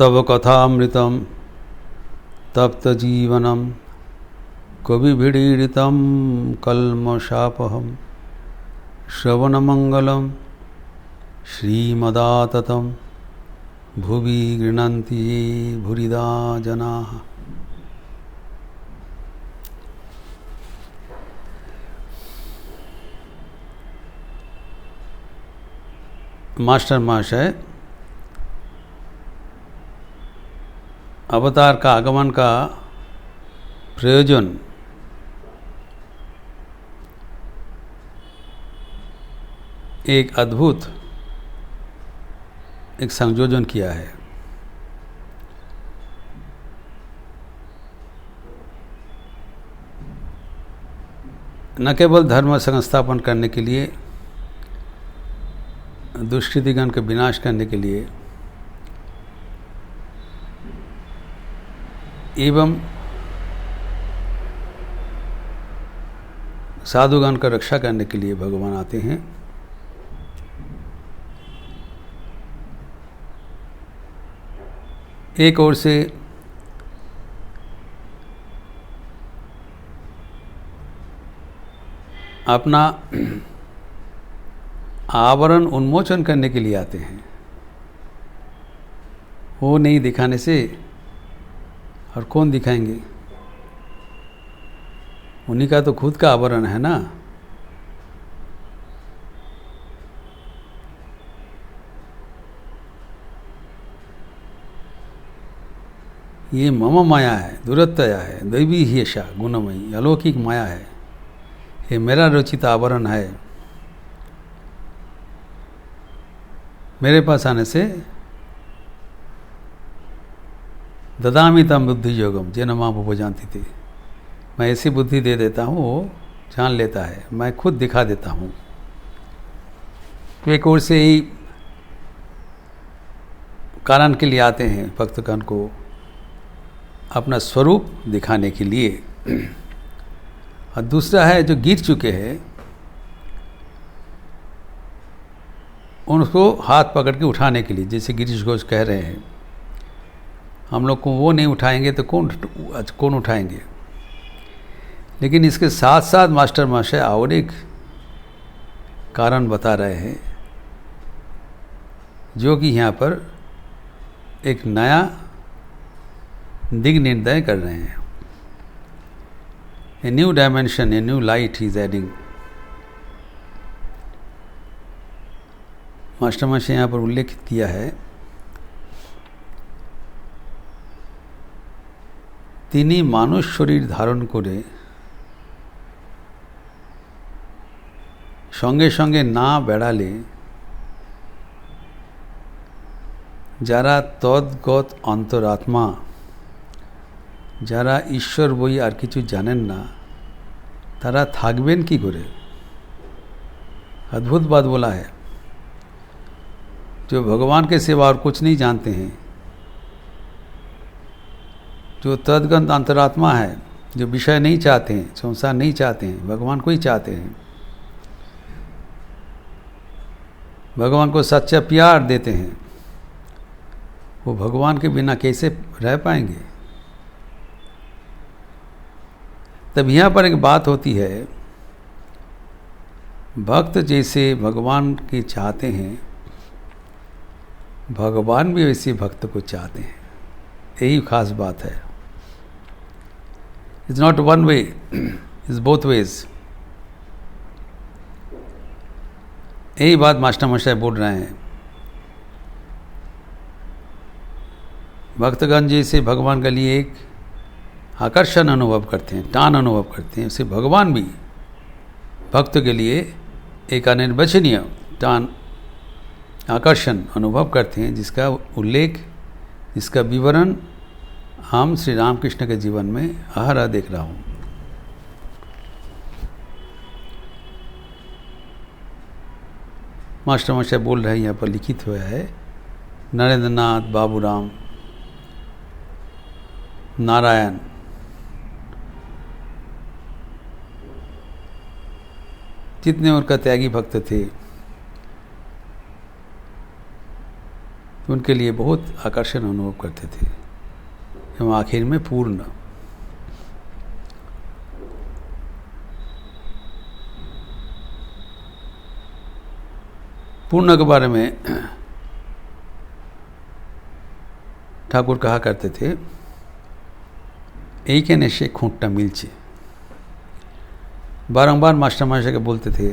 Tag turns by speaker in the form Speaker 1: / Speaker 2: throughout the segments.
Speaker 1: तव कथामृतं तप्तजीवनं कविभिडीडितं कल्मषापहं श्रवणमंगलं श्रीमदाततं भुवि गृह्णन्ति ये भूरिदा जनाः। मास्टर महाशय अवतार का आगमन का प्रयोजन एक अद्भुत एक संयोजन किया है। न केवल धर्म संस्थापन करने के लिए, दुष्कृतिगण का विनाश करने के लिए एवं साधुगण का रक्षा करने के लिए भगवान आते हैं। एक ओर से अपना आवरण उन्मोचन करने के लिए आते हैं। वो नहीं दिखाने से और कौन दिखाएंगे? उन्हीं का तो खुद का आवरण है ना। ये मम माया है, दुरत्तया है, दैवी ही ऐसा गुणमयी अलौकिक माया है। ये मेरा रचित आवरण है। मेरे पास आने से ददामी तम बुद्धि योगम जेन माँ वो जानती थी। मैं ऐसी बुद्धि दे देता हूँ, वो जान लेता है, मैं खुद दिखा देता हूँ। एक ओर से ही कारण के लिए आते हैं भक्तगण को अपना स्वरूप दिखाने के लिए, और दूसरा है जो गिर चुके हैं उनको हाथ पकड़ के उठाने के लिए। जैसे गिरीश घोष कह रहे हैं, हम लोग को वो नहीं उठाएंगे तो कौन उठाएंगे। लेकिन इसके साथ साथ मास्टर महाशय और एक कारण बता रहे हैं, जो कि यहाँ पर एक नया दिग निर्णय कर रहे हैं। A new dimension, a new light is adding. Master महाशय यहाँ पर उल्लेखित किया है, তিনি মানুষ শরীর ধারণ করে সঙ্গে সঙ্গে না বেড়ালে যারা তদ্গত অন্তরাত্মা, যারা ঈশ্বর বই আর কিছু জানেন না, তারা থাকবেন কি করে? अद्भुत बात बोला है। जो भगवान के सिवा और कुछ नहीं जानते हैं, जो तद्गत अंतरात्मा है, जो विषय नहीं चाहते हैं, संसार नहीं चाहते हैं, भगवान को ही चाहते हैं, भगवान को सच्चा प्यार देते हैं, वो भगवान के बिना कैसे रह पाएंगे? तब यहाँ पर एक बात होती है, भक्त जैसे भगवान के चाहते हैं, भगवान भी वैसे भक्त को चाहते हैं। यही खास बात है। It's not one way, it's both ways. यही बात मास्टर महाशय बोल रहे हैं। भक्तगण जैसे भगवान के लिए एक आकर्षण अनुभव करते हैं, टान अनुभव करते हैं, उसे भगवान भी भक्त के लिए एक अनिर्वचनीय टान आकर्षण अनुभव करते हैं, जिसका उल्लेख, जिसका विवरण हम श्री रामकृष्ण के जीवन में अहरह देख रहा हूँ। मास्टर महाशय बोल रहे हैं, यहाँ पर लिखित हुआ है, नरेंद्रनाथ बाबूराम नारायण जितने उनका त्यागी भक्त थे, कि उनके लिए बहुत आकर्षण अनुभव करते थे एवं आखिर में पूर्ण। पूर्ण के बारे में ठाकुर कहा करते थे, एक नेशे खूंटा मिलचे। बारंबार मास्टर महाशय के बोलते थे,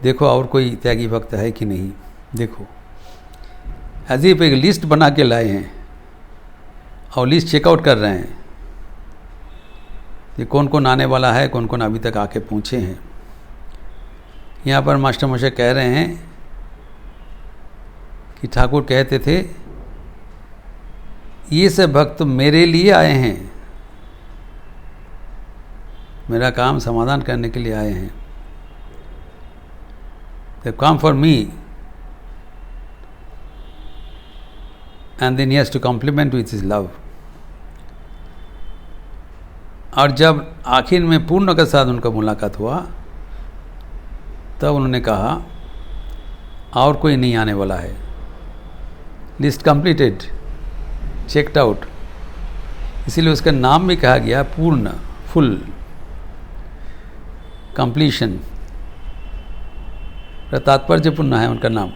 Speaker 1: देखो और कोई त्यागी भक्त है कि नहीं, देखो। अजीब एक लिस्ट बना के लाए हैं और लिस्ट चेकआउट कर रहे हैं कि कौन कौन आने वाला है, कौन कौन अभी तक आके पहुँचे हैं। यहाँ पर मास्टर महाशय कह रहे हैं कि ठाकुर कहते थे, ये सब भक्त मेरे लिए आए हैं, मेरा काम समाधान करने के लिए आए हैं। They come for me and then he has to compliment with his love. और जब आखिर में पूर्ण के साथ उनका मुलाकात हुआ तब उन्होंने कहा और कोई नहीं आने वाला है, लिस्ट कंप्लीटेड, चेक्ड आउट। इसीलिए उसका नाम भी कहा गया पूर्ण, फुल, कंप्लीशन। तात्पर्यपूर्ण है उनका नाम।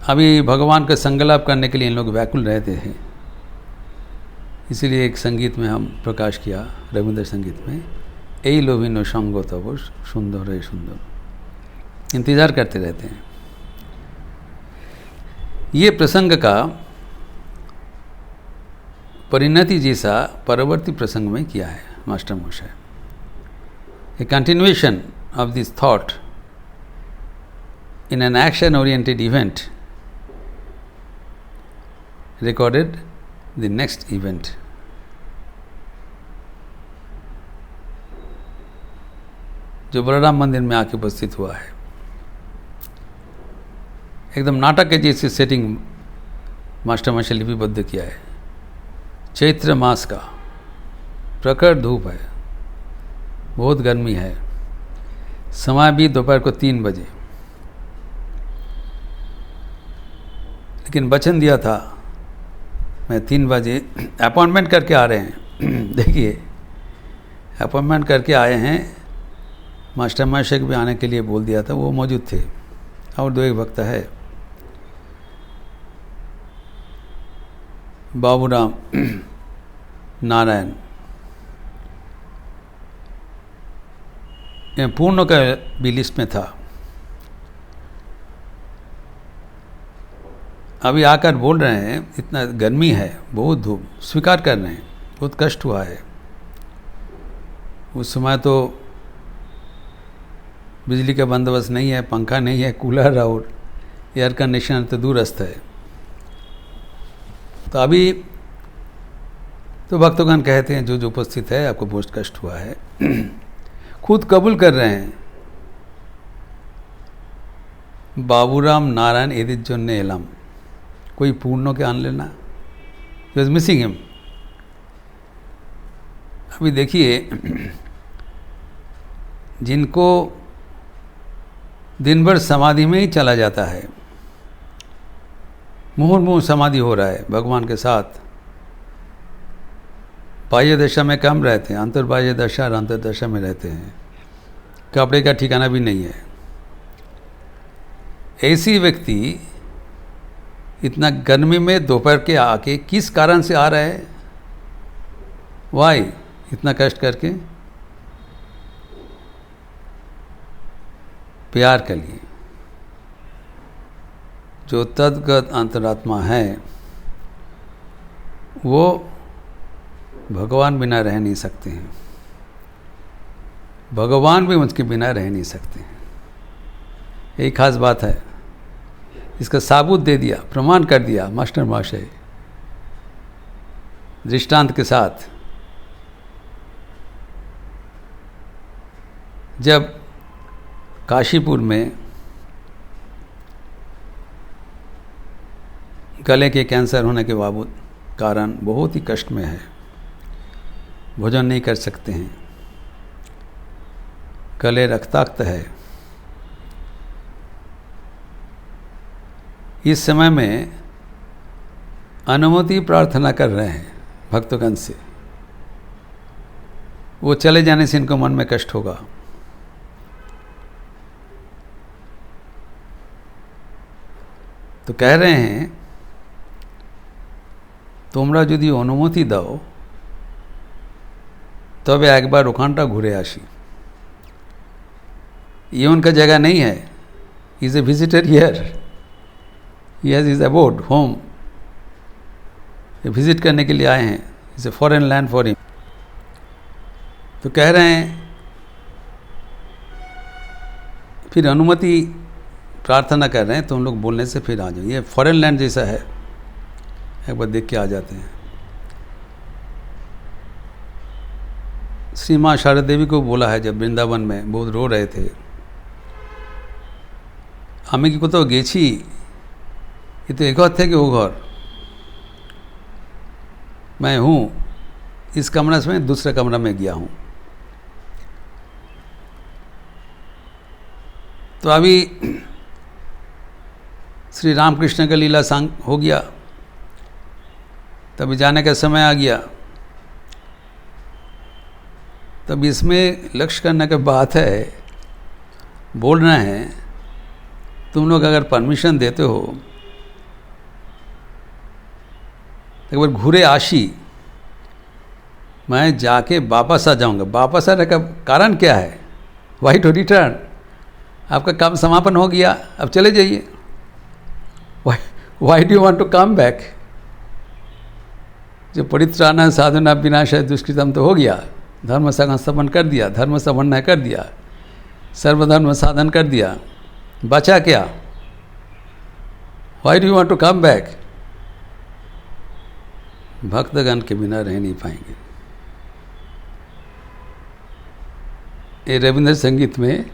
Speaker 1: अभी भगवान का संगलाप करने के लिए इन लोग व्याकुल रहते हैं, इसीलिए एक संगीत में हम प्रकाश किया, रविंद्र संगीत में, यही लोभिनो संगो तब सुंदर है सुंदर। इंतजार करते रहते हैं। ये प्रसंग का परिणति जैसा परवर्ती प्रसंग में किया है मास्टर महाशय। A continuation of this thought in an action-oriented event recorded the next event. जो बलराम मंदिर में आके उपस्थित हुआ है, एकदम नाटक के जैसी सेटिंग मास्टर महाशय लिपिबद्ध किया है। चैत्र मास का प्रखर धूप है, बहुत गर्मी है, समय भी दोपहर को 3 बजे, लेकिन वचन दिया था मैं 3 बजे, अपॉइंटमेंट करके आ रहे हैं। देखिए, अपॉइंटमेंट करके आए हैं, मास्टर महाशय भी आने के लिए बोल दिया था, वो मौजूद थे। और 2 एक भक्त है, बाबूराम नारायण। पूर्ण का भी लिस्ट में था। अभी आकर बोल रहे हैं इतना गर्मी है, बहुत धूप, स्वीकार कर रहे हैं, बहुत कष्ट हुआ है। उस समय तो बिजली का बंदोबस्त नहीं है, पंखा नहीं है, कूलर और एयर कंडीशनर तो दूरस्थ है। तो अभी तो भक्तगण कहते हैं जो जो उपस्थित है आपको बहुत कष्ट हुआ है। खुद कबूल कर रहे हैं, बाबूराम नारायण एदित जोन्ने एलम, कोई पूर्णों के आन लेना, ही वाज मिसिंग हिम। अभी देखिए, जिनको दिन भर समाधि में ही चला जाता है, मुहुर्मुहु समाधि हो रहा है भगवान के साथ, बाह्य दशा में कम रहते हैं, अंतर्बाह्य दशा और अंतर्दशा में रहते हैं, कपड़े का ठिकाना भी नहीं है। ऐसी व्यक्ति इतना गर्मी में दोपहर के आके किस कारण से आ रहा है, वाई, इतना कष्ट करके, प्यार के लिए। जो तद्गत अंतरात्मा है वो भगवान बिना रह नहीं सकते हैं, भगवान भी उसके बिना रह नहीं सकते हैं। यही खास बात है। इसका साबूत दे दिया, प्रमाण कर दिया मास्टर महाशय दृष्टांत के साथ। जब काशीपुर में गले के कैंसर होने के बावजूद कारण बहुत ही कष्ट में है, भोजन नहीं कर सकते हैं, गले रक्ताक्त है, इस समय में अनुमति प्रार्थना कर रहे हैं भक्तगण से, वो चले जाने से इनको मन में कष्ट होगा। तो कह रहे हैं তোমরা যদি অনুমতি দাও তবে একবার ওখানটা ঘুরে আসি। ये उनका जगह नहीं है, he is a visitor here, he has his abode home, ये विजिट करने के लिए आए हैं, is a foreign land for him. तो कह रहे हैं फिर अनुमति प्रार्थना कर रहे हैं, तुम लोग बोलने से फिर आ जाओ, ये फॉरेन लैंड जैसा है, एक बार देख के आ जाते हैं। श्री माँ शारदा देवी को बोला है जब वृंदावन में बहुत रो रहे थे, আমি কি কোথাও গেছি, ये तो एक और थे कि वो घर, मैं हूँ इस कमरा से मैं दूसरे कमरा में गया हूँ। तो अभी श्री रामकृष्ण का लीला सांग हो गया, तभी जाने का समय आ गया। तब इसमें लक्ष्य करने की बात है, बोल रहे हैं तुम लोग अगर परमिशन देते हो तो एक बार घूरे आशी, मैं जाके वापस आ जाऊंगा। वापस आने का कारण क्या है? वाई टू रिटर्न, आपका काम समापन हो गया, अब चले जाइए। Why do you want to come back? जो परित्राण साधना विनाश दुष्कृतम तो हो गया, धर्म संस्थापन कर दिया, धर्म समन्वय कर दिया, सर्वधर्म साधन कर दिया, बचा क्या? Why do you want to come back? भक्तगण के बिना रह नहीं पाएंगे। ये रविंद्र संगीत में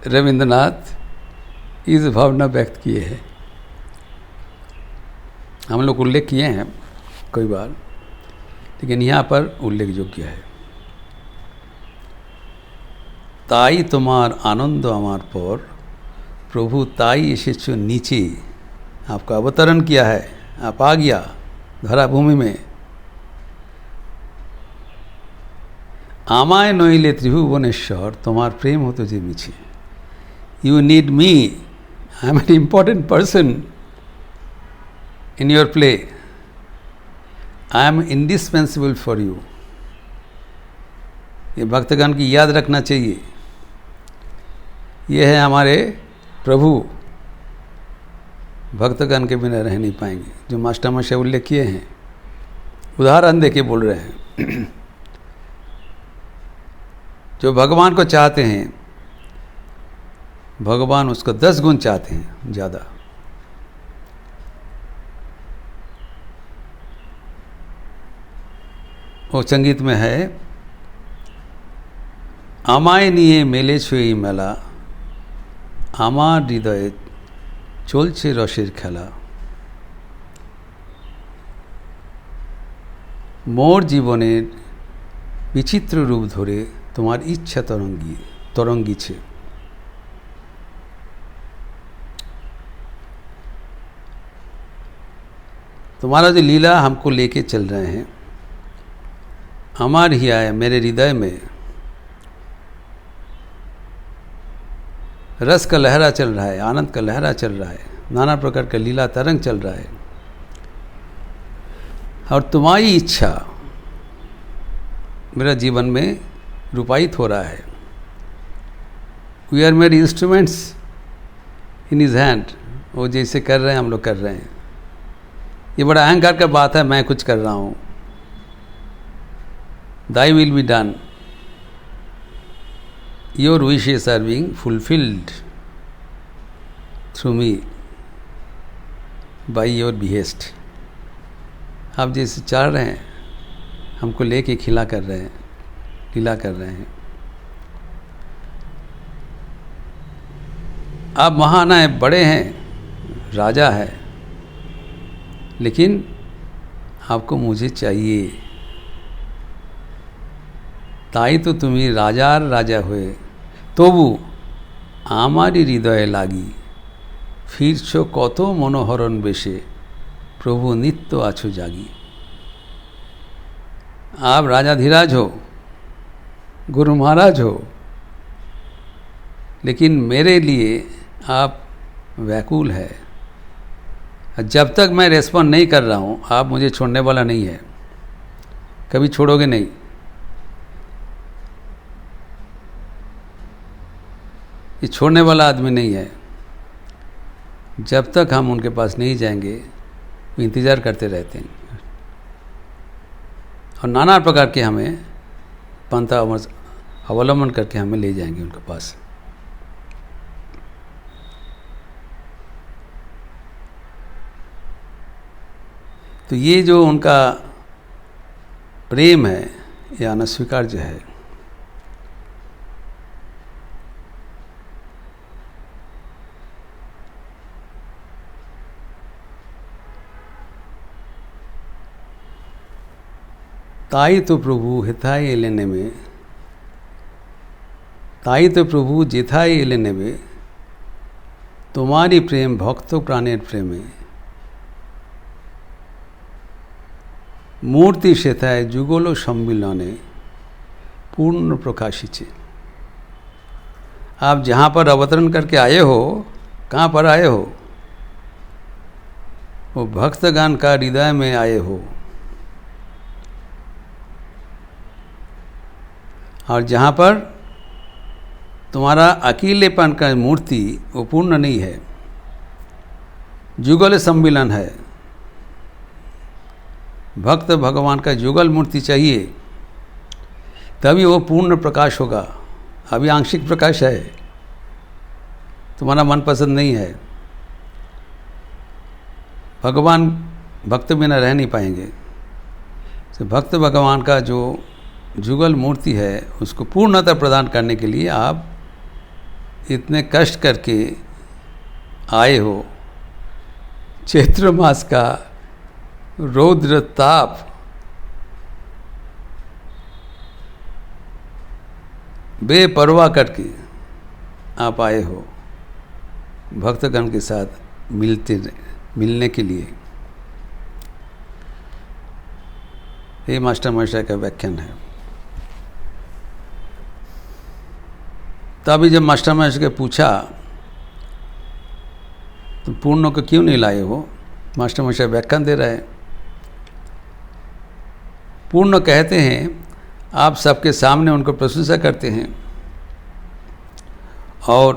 Speaker 1: रविंद्रनाथ इस भावना व्यक्त किए हैं, हम लोग उल्लेख किए हैं कई बार, लेकिन यहाँ पर उल्लेख योग्य है। ताई तुम्हार आनंद आमार पर, प्रभु ताई एसेछो नीचे, आपका अवतरण किया है, आप आ गया धरा भूमि में। आमाय नइले त्रिभुवनेश्वर, तुम्हार प्रेम हो तो जे मिछे। You need me, I am an important person in your play, I am indispensable for you. ये भक्तगण की याद रखना चाहिए। ये है हमारे प्रभु, भक्तगण के बिना रह नहीं पाएंगे, जो मास्टर से उल्लेख किए हैं। उदाहरण देके बोल रहे हैं, जो भगवान को चाहते हैं, भगवान उसको 10 गुण चाहते हैं ज़्यादा। वो संगीत में है, আমায় নিয়ে মেলেছ এই মেলা, আমার হৃদয়ে চলছে রসের খেলা। মোর জীবনের বিচিত্র রূপ ধরে তোমার ইচ্ছা तरंगीছে। तुम्हारा जो लीला हमको लेके चल रहे हैं, हमार ही आया मेरे हृदय में रस का लहरा चल रहा है, आनंद का लहरा चल रहा है, नाना प्रकार का लीला तरंग चल रहा है। और तुम्हारी इच्छा मेरा जीवन में रूपायित हो रहा है। We are made instruments in his hand, वो जैसे कर रहे हैं हम लोग कर रहे हैं। ये बड़ा अहंकार का बात है, मैं कुछ कर रहा हूँ। Thy will be done. Your wishes are being fulfilled through me by your behest. आप जैसे चाह रहे हैं, हमको लेके खिला कर रहे हैं, लीला कर रहे हैं। आप महान हैं, बड़े हैं, राजा है, लेकिन आपको मुझे चाहिए। তাই তো তুমি রাজার রাজা হয়ে তবু আমারই হৃদয়ে লাগি ফিরছো কত মনোহরণ বেশে प्रभु नित्य आछो जागी। आप राजाधिराज हो, गुरु महाराज हो, लेकिन मेरे लिए आप व्याकुल है। जब तक मैं रेस्पॉन्ड नहीं कर रहा हूँ आप मुझे छोड़ने वाला नहीं है, कभी छोड़ोगे नहीं। ये छोड़ने वाला आदमी नहीं है। जब तक हम उनके पास नहीं जाएंगे वो इंतज़ार करते रहते हैं और नाना प्रकार के हमें पंथा अवलंबन करके हमें ले जाएंगे उनके पास। तो ये जो उनका प्रेम है या अनस्वीकार्य है, ताई तो प्रभु हिताई एलेने में, ताई तो प्रभु जेथाई एलेने में, तुम्हारी प्रेम भक्तो प्राणेर प्रेमे, मूर्ति सेथाय जुगलो सम्मिलने पूर्ण प्रकाशिचे। आप जहाँ पर अवतरण करके आए हो, कहाँ पर आए हो? वो भक्तगण का हृदय में आए हो। और जहाँ पर तुम्हारा अकेलेपन का मूर्ति वो पूर्ण नहीं है, जुगल सम्मिलन है। भक्त भगवान का जुगल मूर्ति चाहिए तभी वो पूर्ण प्रकाश होगा। अभी आंशिक प्रकाश है, तुम्हारा मनपसंद नहीं है। भगवान भक्त बिना रह नहीं पाएंगे। तो भक्त भगवान का जो जुगल मूर्ति है उसको पूर्णता प्रदान करने के लिए आप इतने कष्ट करके आए हो। चैत्र मास का रौद्र ताप बेपरवाह करके आप आए हो भक्तगण के साथ मिलने के लिए। ये मास्टर महेश का व्याख्यान है। तभी जब मास्टर महेश के पूछा तो पूर्ण को क्यों नहीं लाए हो, मास्टर महेश व्याख्यान दे रहे हैं। पूर्ण कहते हैं आप सबके सामने उनको प्रशंसा करते हैं और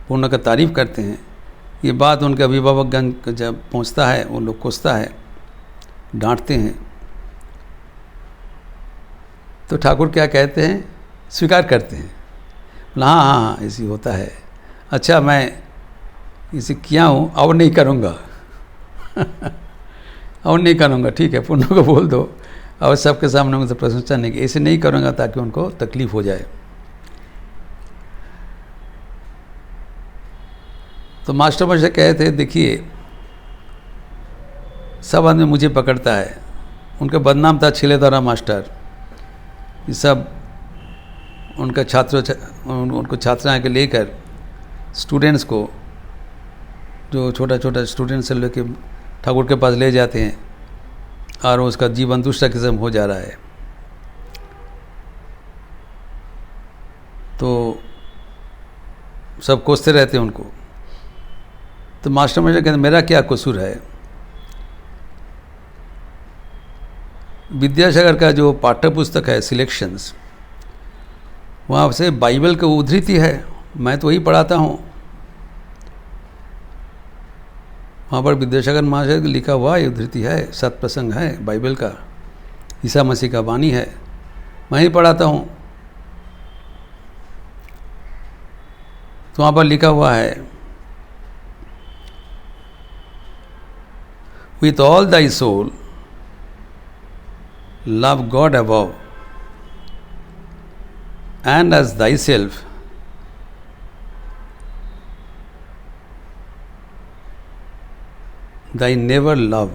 Speaker 1: पूर्ण का तारीफ करते हैं। ये बात उनके अभिभावकगण जब पहुंचता है वो लोग कोसता है, डांटते हैं। तो ठाकुर क्या कहते हैं, स्वीकार करते हैं। हाँ हाँ हाँ ऐसी होता है। अच्छा मैं इसे किया हूँ और नहीं करूँगा और नहीं करूँगा, ठीक है पूर्ण को बोल दो और सबके सामने उनसे प्रशंसा नहीं की, ऐसे नहीं करूँगा ताकि उनको तकलीफ हो जाए। तो मास्टर मुझसे कहते हैं देखिए सब आदमी मुझे पकड़ता है। उनका बदनाम था छिलेदारा मास्टर। ये सब उनका उनको छात्राएँ के लेकर स्टूडेंट्स को, जो छोटा छोटा स्टूडेंट से लेके ठाकुर के पास ले जाते हैं और उसका जीवन दूसरा किस्म हो जा रहा है। तो सब कोसते रहते हैं उनको। तो मास्टर मुझे कहते मेरा क्या कसूर है। विद्यासागर का जो पाठ्य पुस्तक है सिलेक्शंस, वहाँ से बाइबल की उद्धृति है, मैं तो वही पढ़ाता हूँ। वहाँ पर विद्यासागर महाशय लिखा हुआ ये उद्धृति है, सत्प्रसंग है बाइबल का, ईसा मसीह का वाणी है, मैं ही पढ़ाता हूँ। तो वहाँ पर लिखा हुआ है with all thy soul love God above and as thyself thy never love।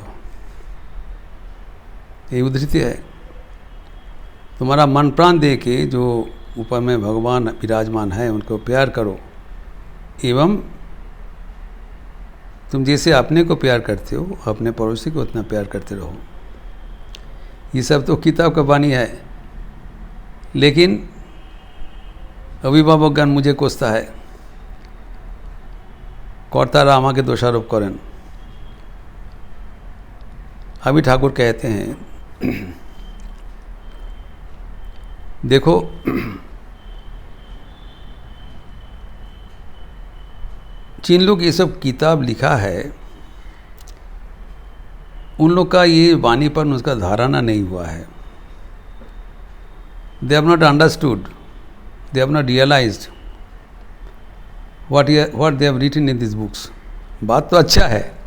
Speaker 1: ये उद्धृति है। तुम्हारा मन प्राण दे के जो ऊपर में भगवान विराजमान है उनको प्यार करो एवं तुम जैसे अपने को प्यार करते हो अपने पड़ोसी को उतना प्यार करते रहो। ये सब तो किताब का वाणी है, लेकिन अभिभावकगण मुझे कोसता है, कर्तारा आमा के दोषारोप करें। अभी ठाकुर कहते हैं देखो जिन लोग ये सब किताब लिखा है उन लोग का ये वाणी पर उसका धारणा नहीं हुआ है। They have not understood, they have not realised what they have written in this books. बात तो अच्छा है,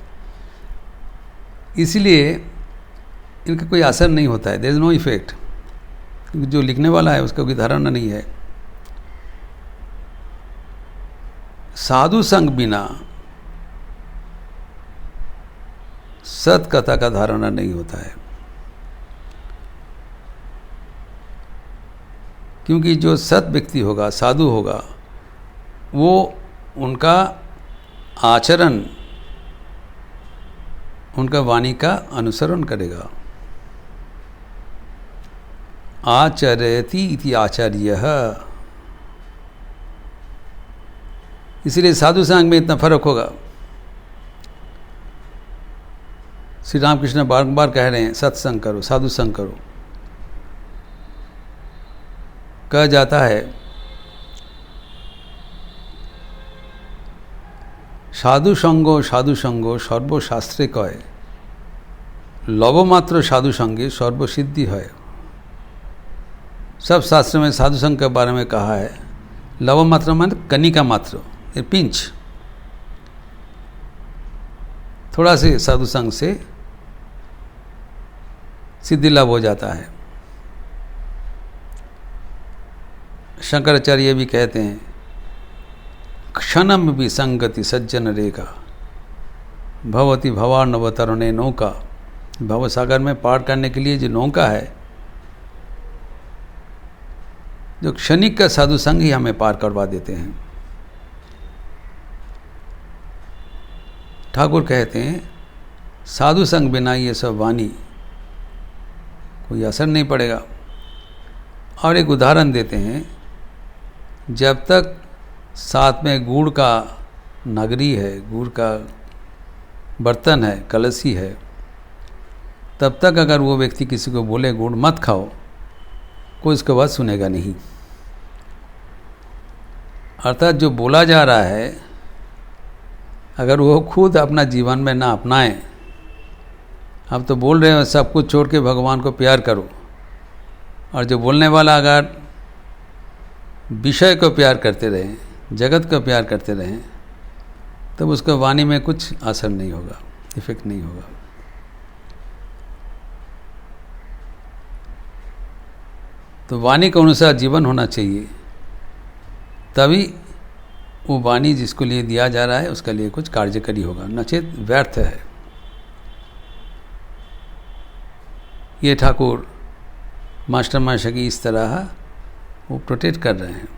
Speaker 1: इसीलिए इनका कोई असर नहीं होता है, देयर इज नो इफेक्ट, क्योंकि जो लिखने वाला है उसका कोई धारणा नहीं है। साधु संग बिना सत कथा का धारणा नहीं होता है, क्योंकि जो सत व्यक्ति होगा, साधु होगा, वो उनका आचरण, उनका वाणी का अनुसरण करेगा। आचरयति इति आचार्यः। इसलिए साधु संग में इतना फर्क होगा। श्री रामकृष्ण बार बार कह रहे हैं सत्संग करो, साधु संग करो। कहा जाता है साधु संगो सर्वशास्त्रे कय, लवमात्र साधु संगे सर्वसिद्धि है। सब शास्त्र में साधु संग के बारे में कहा है। लवमात्र मान कनिका मात्र, ये पिंच, थोड़ा से साधु संग से सिद्धि लाभ हो जाता है। शंकराचार्य भी कहते हैं क्षणम भी संगति सज्जन रेखा भवती भवार्णवतरणे नौका। भव सागर में पार करने के लिए जो नौका है, जो क्षणिक का साधु संग ही हमें पार करवा देते हैं। ठाकुर कहते हैं साधु संग बिना ये सब वाणी कोई असर नहीं पड़ेगा। और एक उदाहरण देते हैं, जब तक साथ में गुड़ का नगरी है, गुड़ का बर्तन है, कलसी है, तब तक अगर वो व्यक्ति किसी को बोले गुड़ मत खाओ, कोई उसके बात सुनेगा नहीं। अर्थात जो बोला जा रहा है, अगर वो खुद अपना जीवन में ना अपनाएं, आप तो बोल रहे हो सब कुछ छोड़ के भगवान को प्यार करो, और जो बोलने वाला अगर विषय को प्यार करते रहें, जगत को प्यार करते रहें, तब उसका वाणी में कुछ असर नहीं होगा, इफेक्ट नहीं होगा। तो वाणी के अनुसार जीवन होना चाहिए, तभी वो वाणी जिसको लिए दिया जा रहा है उसके लिए कुछ कार्यकरी होगा, नचेत व्यर्थ है। ये ठाकुर मास्टर माशा की इस तरह वो प्रोटेक्ट कर रहे हैं।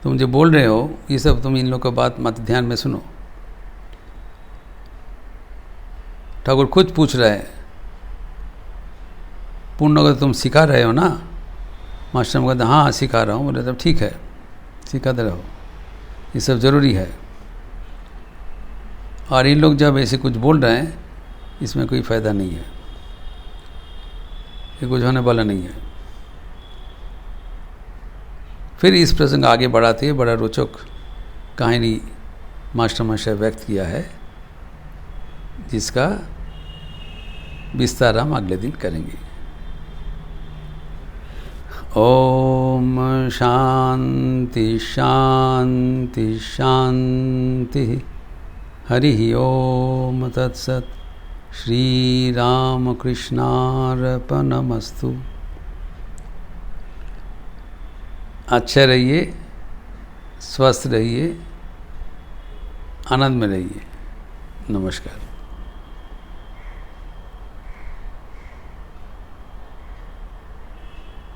Speaker 1: तुम जो बोल रहे हो ये सब, तुम इन लोगों का बात मत ध्यान में सुनो। ठाकुर खुद पूछ रहे हैं, पूर्ण को तुम सिखा रहे हो ना? मास्टर में कहते हाँ सिखा रहा हूँ। बोले तब ठीक है, सिखाते रहो, ये सब ज़रूरी है। और इन लोग जब ऐसे कुछ बोल रहे हैं, इसमें कोई फ़ायदा नहीं है, ये कुछ होने वाला नहीं है। फिर इस प्रसंग आगे बढ़ाते हैं, बड़ा रोचक कहानी मास्टर मास्टर व्यक्त किया है, जिसका विस्तार हम अगले दिन करेंगे। ओम शांति शांति शांति। हरि ओम तत्सत। श्री राम कृष्णार्पणमस्तु। अच्छे रहिए, स्वस्थ रहिए, आनंद में रहिए। नमस्कार।